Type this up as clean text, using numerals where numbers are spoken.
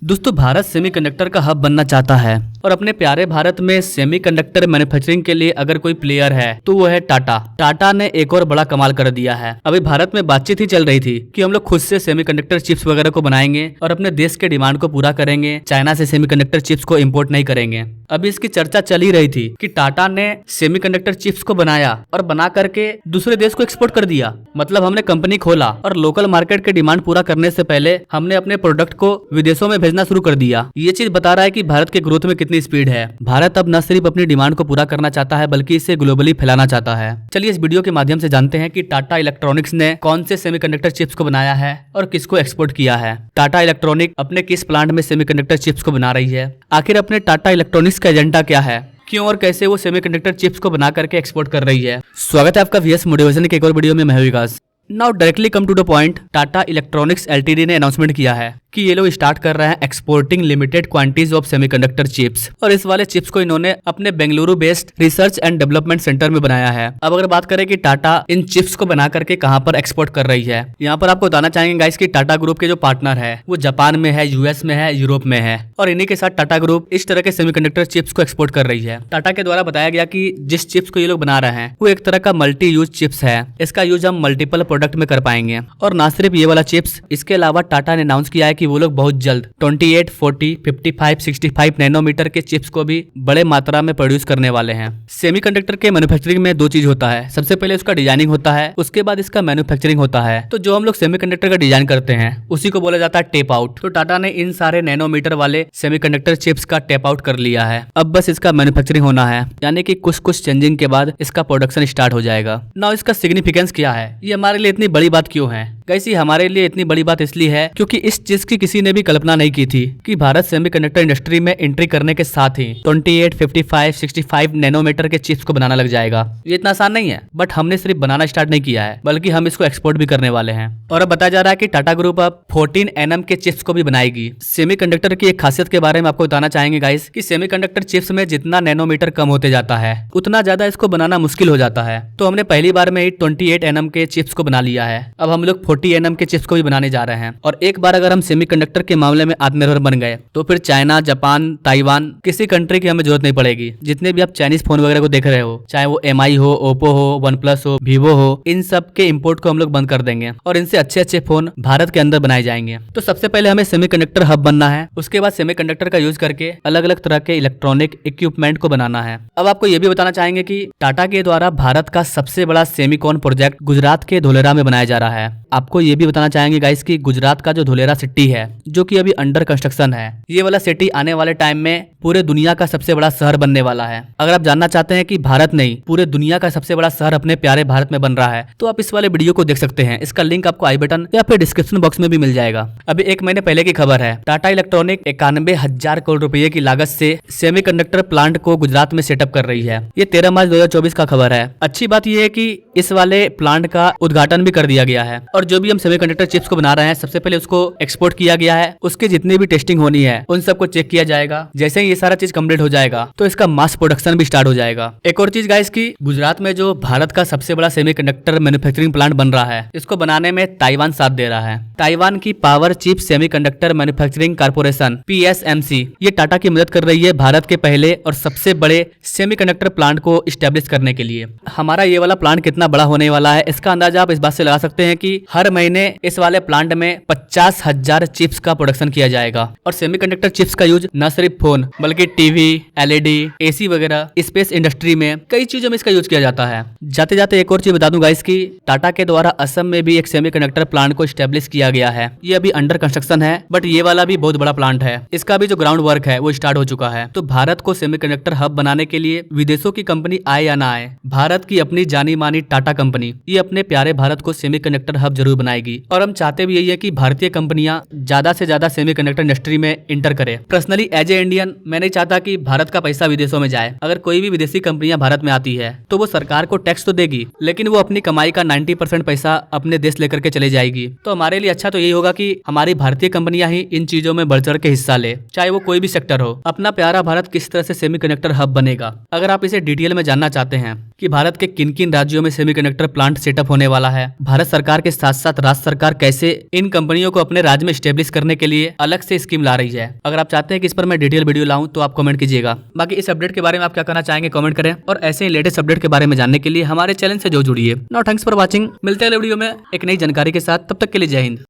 दोस्तों भारत सेमीकंडक्टर का हब बनना चाहता है और अपने प्यारे भारत में सेमीकंडक्टर मैन्युफैक्चरिंग के लिए अगर कोई प्लेयर है तो वो है टाटा। टाटा ने एक और बड़ा कमाल कर दिया है। अभी भारत में बातचीत ही चल रही थी कि हम लोग खुद से सेमीकंडक्टर चिप्स वगैरह को बनाएंगे और अपने देश के डिमांड को पूरा करेंगे, चाइना से सेमीकंडक्टर चिप्स को इम्पोर्ट नहीं करेंगे। अभी इसकी चर्चा चल ही रही थी कि टाटा ने सेमीकंडक्टर चिप्स को बनाया और बना करके दूसरे देश को एक्सपोर्ट कर दिया। मतलब हमने कंपनी खोला और लोकल मार्केट के डिमांड पूरा करने से पहले हमने अपने प्रोडक्ट को विदेशों में भेजना शुरू कर दिया। ये चीज बता रहा है कि भारत के ग्रोथ में कितनी स्पीड है। भारत अब न सिर्फ अपनी डिमांड को पूरा करना चाहता है बल्कि इसे ग्लोबली फैलाना चाहता है। चलिए इस वीडियो के माध्यम से जानते हैं कि टाटा इलेक्ट्रॉनिक्स ने कौन से सेमीकंडक्टर चिप्स को बनाया है और किसको एक्सपोर्ट किया है। टाटा इलेक्ट्रॉनिक अपने किस प्लांट में सेमीकंडक्टर चिप्स को बना रही है, आखिर अपने टाटा इलेक्ट्रॉनिक्स का एजेंडा क्या है, क्यों और कैसे वो सेमीकंडक्टर चिप्स को बना करके एक्सपोर्ट कर रही है। स्वागत है आपका वीएस मोटिवेशन के एक और वीडियो में। मैं हूं Vikas. Now directly come to the point. Tata electronics LTD ने अनाउंसमेंट किया है कि ये लोग स्टार्ट कर रहे हैं exporting limited quantities of semiconductor chips. और इस वाले चिप्स को इन्होंने अपने Bengaluru based research and development centre में बनाया है। अब अगर बात करें कि टाटा इन चिप्स को बना करके कहां पर एक्सपोर्ट कर रही है, यहाँ पर आपको बताना चाहेंगे गाइस कि टाटा ग्रुप के जो पार्टनर है वो जापान में है, यूएस में है, यूरोप में है और इन्हीं के साथ टाटा ग्रुप इस तरह के सेमीकंडक्टर चिप्स को एक्सपोर्ट कर रही है। टाटा के द्वारा बताया गया कि जिस चिप्स को ये लोग बना रहे हैं वो एक तरह का मल्टी यूज चिप्स है। इसका यूज हम मल्टीपल प्रोडक्ट में कर पाएंगे। और ना सिर्फ ये वाला चिप्स, इसके अलावा टाटा ने अनाउंस किया है कि वो लोग बहुत जल्द 28, 40, 55, 65 नैनोमीटर के चिप्स को भी बड़े मात्रा में प्रोड्यूस करने वाले हैं। सेमीकंडक्टर के मैन्युफैक्चरिंग में दो चीज होता है। सबसे पहले उसका डिजाइनिंग होता है, उसके बाद इसका मैन्युफैक्चरिंग होता है। तो जो हम लोग सेमीकंडक्टर का डिजाइन करते हैं उसी को बोला जाता है टेप आउट। तो टाटा ने इन सारे नैनोमीटर वाले सेमीकंडक्टर चिप्स का टेप आउट कर लिया है। अब बस इसका मैन्युफैक्चरिंग होना है, यानी कि कुछ चेंजिंग के बाद इसका प्रोडक्शन स्टार्ट हो जाएगा। नाउ इसका सिग्निफिकेंस क्या है, ये हमारे लिए इतनी बड़ी बात क्यों है गाइस? ये हमारे लिए इतनी बड़ी बात इसलिए है क्योंकि इस चीज की किसी ने भी कल्पना नहीं की थी कि भारत सेमीकंडक्टर इंडस्ट्री में एंट्री करने के साथ ही 28, 55, 65 नैनोमीटर के चिप्स को बनाना लग जाएगा। ये इतना आसान नहीं है, बट हमने सिर्फ बनाना स्टार्ट नहीं किया है बल्कि हम इसको एक्सपोर्ट भी करने वाले हैं। और अब बताया जा रहा है कि टाटा ग्रुप अब 14 nm के चिप्स को भी बनाएगी। सेमीकंडक्टर की एक खासियत के बारे में आपको बताना चाहेंगे गाइस कि सेमीकंडक्टर चिप्स में जितना नैनोमीटर कम होते जाता है उतना ज्यादा इसको बनाना मुश्किल हो जाता है। तो हमने पहली बार में ही 28 nm के चिप्स को बना लिया है। अब हम लोग 40 nm के चिप्स को भी बनाने जा रहे हैं। और एक बार अगर हम सेमीकंडक्टर के मामले में आत्मनिर्भर बन गए तो फिर चाइना, जापान, ताइवान किसी कंट्री की हमें जरूरत नहीं पड़ेगी। जितने भी आप चाइनीज फोन वगैरह को देख रहे हो, चाहे वो MI हो, ओप्पो हो, वन प्लस हो, वीवो हो, इन सब के इंपोर्ट को हम लोग बंद कर देंगे और इनसे अच्छे अच्छे फोन भारत के अंदर बनाए जाएंगे। तो सबसे पहले हमें सेमीकंडक्टर हब बनना है, उसके बाद सेमीकंडक्टर का यूज करके अलग अलग तरह के इलेक्ट्रॉनिक इक्विपमेंट को बनाना है। अब आपको ये भी बताना चाहेंगे कि टाटा के द्वारा भारत का सबसे बड़ा सेमीकॉन प्रोजेक्ट गुजरात के धोलेरा में बनाया जा रहा है। आपको ये भी बताना चाहेंगे गाइस कि गुजरात का जो धोलेरा सिटी है जो कि अभी अंडर कंस्ट्रक्शन है, ये वाला सिटी आने वाले टाइम में पूरे दुनिया का सबसे बड़ा शहर बनने वाला है। अगर आप जानना चाहते हैं कि भारत नहीं पूरे दुनिया का सबसे बड़ा शहर अपने प्यारे भारत में बन रहा है तो आप इस वाले वीडियो को देख सकते हैं। इसका लिंक आपको आई बटन या फिर डिस्क्रिप्शन बॉक्स में भी मिल जाएगा। अभी एक महीने पहले की खबर है, टाटा इलेक्ट्रॉनिक 91,000 करोड़ रुपए की लागत से सेमीकंडक्टर प्लांट को गुजरात में सेटअप कर रही है। ये 13 मार्च 2024 का खबर है। अच्छी बात यह है कि इस वाले प्लांट का उद्घाटन भी कर दिया गया है और जो भी हम सेमीकंडक्टर चिप्स को बना रहे हैं सबसे पहले उसको एक्सपोर्ट किया गया है। उसकी जितनी भी टेस्टिंग होनी है उन सबको चेक किया जाएगा। जैसे ही ये सारा चीज कंप्लीट हो जाएगा तो इसका मास प्रोडक्शन भी स्टार्ट हो जाएगा। एक और चीज गाइस की गुजरात में जो भारत का सबसे बड़ा सेमीकंडक्टर मैन्युफैक्चरिंग प्लांट बन रहा है, इसको बनाने में ताइवान साथ दे रहा है। ताइवान की power chip semiconductor manufacturing corporation PSMC ये टाटा की मदद कर रही है भारत के पहले और सबसे बड़े सेमीकंडक्टर प्लांट को स्टैब्लिश करने के लिए। हमारा ये वाला प्लांट कितना बड़ा होने वाला है इसका अंदाजा आप इस बात से लगा सकते हैं कि हर महीने इस वाले प्लांट में 50,000 चिप्स का प्रोडक्शन किया जाएगा। और सेमीकंडक्टर चिप्स का यूज न सिर्फ फोन बल्कि टीवी, LED, AC वगैरह स्पेस इंडस्ट्री में कई चीजों में इसका यूज किया जाता है। जाते जाते एक और चीज बता दूं गाइस कि टाटा के द्वारा असम में भी एक सेमीकंडक्टर प्लांट को स्टैब्लिश किया गया है। ये अभी अंडर कंस्ट्रक्शन है बट ये वाला भी बहुत बड़ा प्लांट है। इसका भी जो ग्राउंड वर्क है वो स्टार्ट हो चुका है। तो भारत को सेमीकंडक्टर हब बनाने के लिए विदेशों की कंपनी आए या ना आए, भारत की अपनी जानी मानी टाटा कंपनी ये अपने प्यारे भारत को सेमीकंडक्टर हब जरूर बनाएगी। और हम चाहते भी यही है कि भारतीय कंपनियां ज्यादा से ज्यादा सेमीकंडक्टर इंडस्ट्री में इंटर करे। पर्सनली एज ए इंडियन मैं नहीं चाहता कि भारत का पैसा विदेशों में जाए। अगर कोई भी विदेशी कंपनियां भारत में आती है तो वो सरकार को टैक्स तो देगी लेकिन वो अपनी कमाई का 90% पैसा अपने देश लेकर के चले जाएगी। तो हमारे लिए अच्छा तो यही होगा कि हमारी भारतीय कंपनियां ही इन चीजों में बढ़ चढ़ के हिस्सा ले, चाहे वो कोई भी सेक्टर हो। अपना प्यारा भारत किस तरह से सेमीकंडक्टर हब बनेगा, अगर आप इसे डिटेल में जानना चाहते हैं कि भारत के किन किन राज्यों में सेमीकंडक्टर प्लांट सेटअप होने वाला है, भारत सरकार के साथ साथ राज्य सरकार कैसे इन कंपनियों को अपने राज्य में स्टेब्लिश करने के लिए अलग से स्कीम ला रही है। अगर आप चाहते हैं कि इस पर मैं डिटेल वीडियो लाऊं तो आप कमेंट कीजिएगा। बाकी इस अपडेट के बारे में आप क्या कहना चाहेंगे कमेंट करें, और ऐसे ही लेटेस्ट अपडेट के बारे में जानने के लिए हमारे चैनल से जो जुड़िए। नाउ थैंक्स फॉर वॉचिंग, मिलते हैं अगले वीडियो में एक नई जानकारी के साथ, तब तक के लिए जय हिंद।